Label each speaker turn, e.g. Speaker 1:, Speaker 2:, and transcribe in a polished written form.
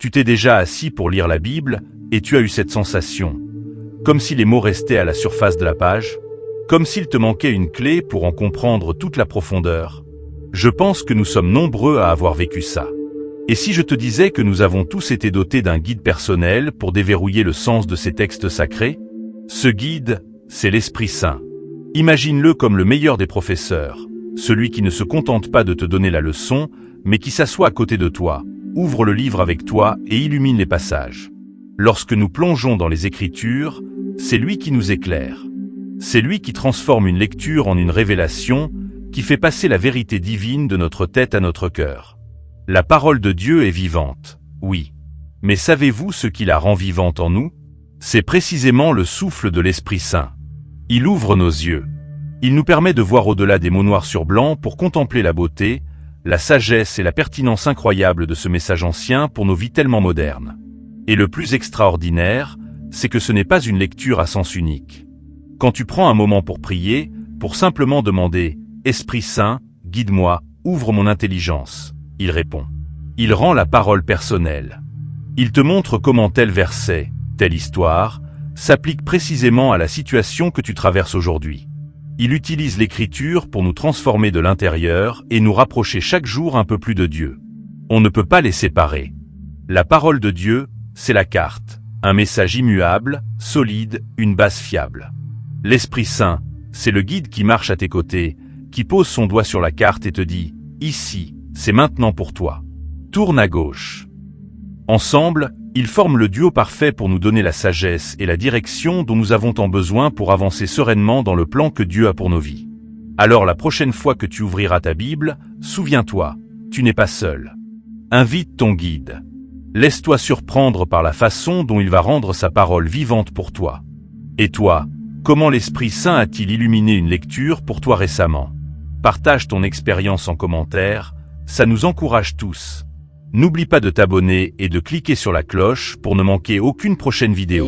Speaker 1: Tu t'es déjà assis pour lire la Bible et tu as eu cette sensation, comme si les mots restaient à la surface de la page, comme s'il te manquait une clé pour en comprendre toute la profondeur. Je pense que nous sommes nombreux à avoir vécu ça. Et si je te disais que nous avons tous été dotés d'un guide personnel pour déverrouiller le sens de ces textes sacrés? Ce guide, c'est l'Esprit Saint. Imagine-le comme le meilleur des professeurs, celui qui ne se contente pas de te donner la leçon, mais qui s'assoit à côté de toi, ouvre le livre avec toi et illumine les passages. Lorsque nous plongeons dans les Écritures, c'est lui qui nous éclaire. C'est lui qui transforme une lecture en une révélation, qui fait passer la vérité divine de notre tête à notre cœur. La parole de Dieu est vivante, oui. Mais savez-vous ce qui la rend vivante en nous? C'est précisément le souffle de l'Esprit Saint. Il ouvre nos yeux. Il nous permet de voir au-delà des mots noirs sur blanc pour contempler la beauté, la sagesse et la pertinence incroyable de ce message ancien pour nos vies tellement modernes. Et le plus extraordinaire, c'est que ce n'est pas une lecture à sens unique. Quand tu prends un moment pour prier, pour simplement demander « Esprit Saint, guide-moi, ouvre mon intelligence », il répond. Il rend la parole personnelle. Il te montre comment tel verset, telle histoire, s'applique précisément à la situation que tu traverses aujourd'hui. Il utilise l'Écriture pour nous transformer de l'intérieur et nous rapprocher chaque jour un peu plus de Dieu. On ne peut pas les séparer. La parole de Dieu, c'est la carte, un message immuable, solide, une base fiable. L'Esprit Saint, c'est le guide qui marche à tes côtés, qui pose son doigt sur la carte et te dit « Ici, c'est maintenant pour toi. Tourne à gauche. » Ensemble, ils forment le duo parfait pour nous donner la sagesse et la direction dont nous avons tant besoin pour avancer sereinement dans le plan que Dieu a pour nos vies. Alors la prochaine fois que tu ouvriras ta Bible, souviens-toi, tu n'es pas seul. Invite ton guide. Laisse-toi surprendre par la façon dont il va rendre sa parole vivante pour toi. Et toi, comment l'Esprit Saint a-t-il illuminé une lecture pour toi récemment? Partage ton expérience en commentaire, ça nous encourage tous. N'oublie pas de t'abonner et de cliquer sur la cloche pour ne manquer aucune prochaine vidéo.